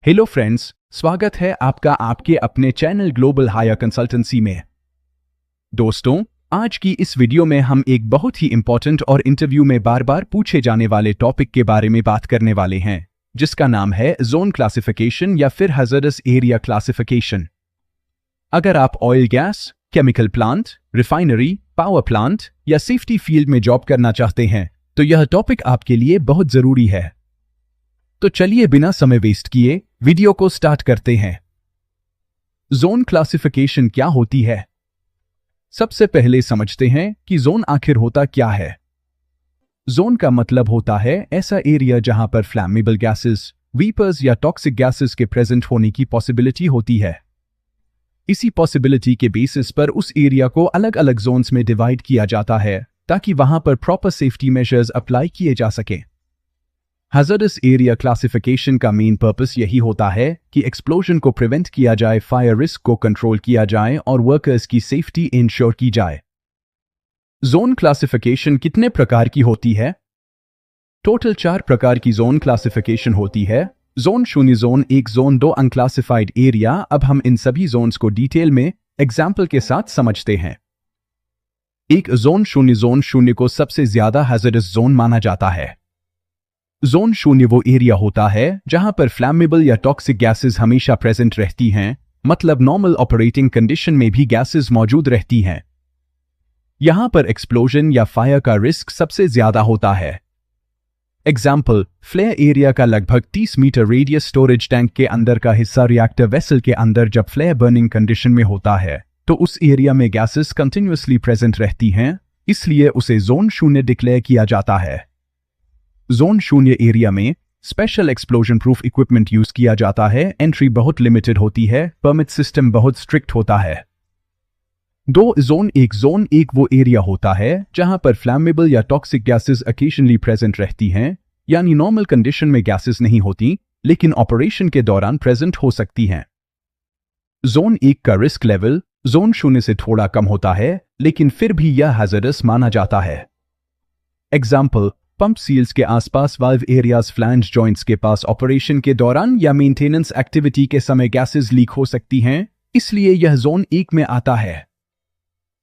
Hello friends, स्वागत है आपका आपके अपने चैनल ग्लोबल हायर कंसल्टेंसी में। दोस्तों, आज की इस वीडियो में हम एक बहुत ही इंपॉर्टेंट और इंटरव्यू में बार बार पूछे जाने वाले टॉपिक के बारे में बात करने वाले हैं, जिसका नाम है जोन क्लासिफिकेशन या फिर हैज़ार्डस एरिया क्लासिफिकेशन। अगर आप oil gas, chemical plant, refinery, power plant या सेफ्टी फील्ड में जॉब करना चाहते हैं तो यह टॉपिक आपके लिए बहुत जरूरी है। तो चलिए बिना समय वेस्ट किए वीडियो को स्टार्ट करते हैं। जोन क्लासिफिकेशन क्या होती है? सबसे पहले समझते हैं कि जोन आखिर होता क्या है। जोन का मतलब होता है ऐसा एरिया जहां पर फ्लैमेबल गैसेस, वीपर्स या टॉक्सिक गैसेस के प्रेजेंट होने की पॉसिबिलिटी होती है। इसी पॉसिबिलिटी के बेसिस पर उस एरिया को अलग अलग जोन्स में डिवाइड किया जाता है ताकि वहां पर प्रॉपर सेफ्टी मेजर्स अप्लाई किए जा सके। हैज़ार्डस एरिया क्लासिफिकेशन का मेन पर्पस यही होता है कि एक्सप्लोजन को प्रिवेंट किया जाए, फायर रिस्क को कंट्रोल किया जाए और वर्कर्स की सेफ्टी इंश्योर की जाए। जोन क्लासिफिकेशन कितने प्रकार की होती है? टोटल 4 प्रकार की जोन क्लासिफिकेशन होती है। Zone 0, zone 1, zone 2 unclassified area. अब हम इन सभी जोन्स को डिटेल में एग्जाम्पल के साथ समझते हैं। एक जोन 0, जोन 0 को सबसे ज्यादा हैज़ार्डस जोन माना जाता है। जोन 0 वो एरिया होता है जहां पर फ्लैमेबल या टॉक्सिक गैसेस हमेशा प्रेजेंट रहती हैं, मतलब नॉर्मल ऑपरेटिंग कंडीशन में भी गैसेस मौजूद रहती हैं। यहां पर एक्सप्लोजन या फायर का रिस्क सबसे ज्यादा होता है। एग्जाम्पल, फ्लेयर एरिया का लगभग 30 मीटर रेडियस स्टोरेज टैंक के अंदर का हिस्सा रिएक्टर वेसल के अंदर जब फ्लेयर बर्निंग कंडीशन में होता है तो उस एरिया में गैसेस कंटिन्यूअसली प्रेजेंट रहती हैं, इसलिए उसे जोन 0 डिक्लेयर किया जाता है। जोन 0 एरिया में special explosion proof equipment use किया जाता है। एंट्री बहुत लिमिटेड होती है, परमिट सिस्टम बहुत स्ट्रिक्ट होता है। जोन 1 वो एरिया होता है जहां पर फ्लैमेबल या टॉक्सिक गैसेस ओकेजनली प्रेजेंट रहती हैं, यानी नॉर्मल कंडीशन में गैसेस नहीं होती लेकिन ऑपरेशन के दौरान प्रेजेंट हो सकती हैं। जोन 1 का रिस्क लेवल जोन 0 से थोड़ा कम होता है, लेकिन फिर भी यह हैज़ार्डस माना जाता है। एग्जाम्पल, पंप सील्स के आसपास, वाल्व एरियाज, फ्लैंज जॉइंट्स के पास ऑपरेशन के दौरान या मेंटेनेंस एक्टिविटी के समय गैसेस लीक हो सकती हैं, इसलिए यह जोन 1 में आता है।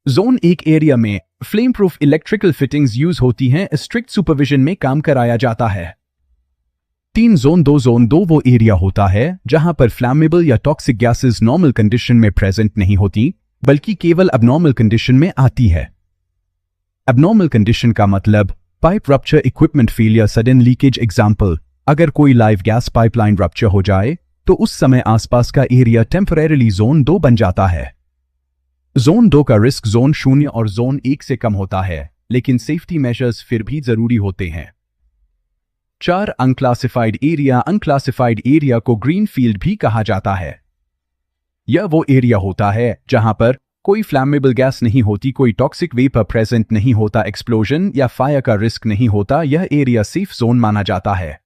जोन 1 एरिया में flame proof electrical fittings use होती हैं, स्ट्रिक्ट सुपरविजन में काम कराया जाता है। जोन 2 वो एरिया होता है जहां पर फ्लैमेबल या टॉक्सिक गैसेस नॉर्मल कंडीशन में प्रेजेंट नहीं होती बल्कि केवल अबनॉर्मल कंडीशन में आती है। अबनॉर्मल कंडीशन का मतलब pipe rupture, equipment failure, sudden leakage. Example, अगर कोई लाइव गैस पाइपलाइन रप्चर हो जाए तो उस समय आसपास का एरिया टेम्परेरीली जोन 2 बन जाता है। जोन 2 का रिस्क जोन 0 और जोन 1 से कम होता है, लेकिन सेफ्टी मेजर्स फिर भी जरूरी होते हैं। 4 अनक्लासिफाइड एरिया। अनक्लासिफाइड एरिया को ग्रीन फील्ड भी कहा जाता है। यह वो एरिया होता है जहां पर कोई फ्लैमेबल गैस नहीं होती, कोई टॉक्सिक वेपर प्रेजेंट नहीं होता, एक्सप्लोजन या फायर का रिस्क नहीं होता। यह एरिया सेफ जोन माना जाता है।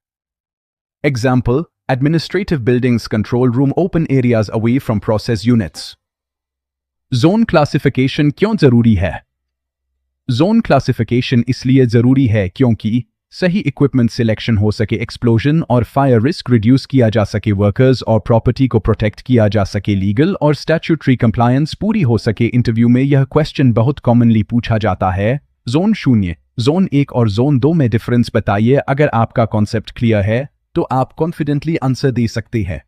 Example, administrative buildings, control room, open areas away from process units. Zone classification क्यों जरूरी है? जोन क्लासिफिकेशन इसलिए जरूरी है क्योंकि सही इक्विपमेंट सिलेक्शन हो सके, एक्सप्लोजन और फायर रिस्क रिड्यूस किया जा सके, वर्कर्स और प्रॉपर्टी को प्रोटेक्ट किया जा सके, लीगल और स्टैट्यूटरी कंप्लायंस पूरी हो सके। इंटरव्यू में यह क्वेश्चन बहुत कॉमनली पूछा जाता है। जोन 0, जोन 1 और जोन 2 में डिफरेंस बताइए। अगर आपका कॉन्सेप्ट क्लियर है तो आप कॉन्फिडेंटली आंसर दे सकते हैं।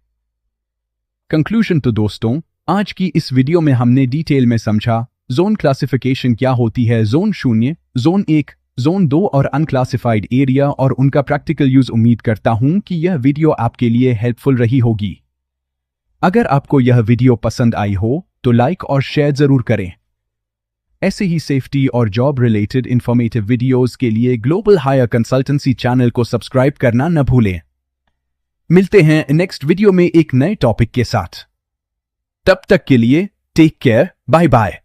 कंक्लूजन। तो दोस्तों, आज की इस वीडियो में हमने डिटेल में समझा जोन क्लासिफिकेशन क्या होती है, जोन 0, जोन 1, जोन 2 और अनक्लासिफाइड एरिया और उनका प्रैक्टिकल यूज। उम्मीद करता हूं कि यह वीडियो आपके लिए हेल्पफुल रही होगी। अगर आपको यह वीडियो पसंद आई हो तो लाइक और शेयर जरूर करें। ऐसे ही सेफ्टी और जॉब रिलेटेड इंफॉर्मेटिव वीडियोस के लिए ग्लोबल हायर कंसल्टेंसी चैनल को सब्सक्राइब करना न भूलें। मिलते हैं नेक्स्ट वीडियो में एक नए टॉपिक के साथ। तब तक के लिए टेक केयर, बाय बाय।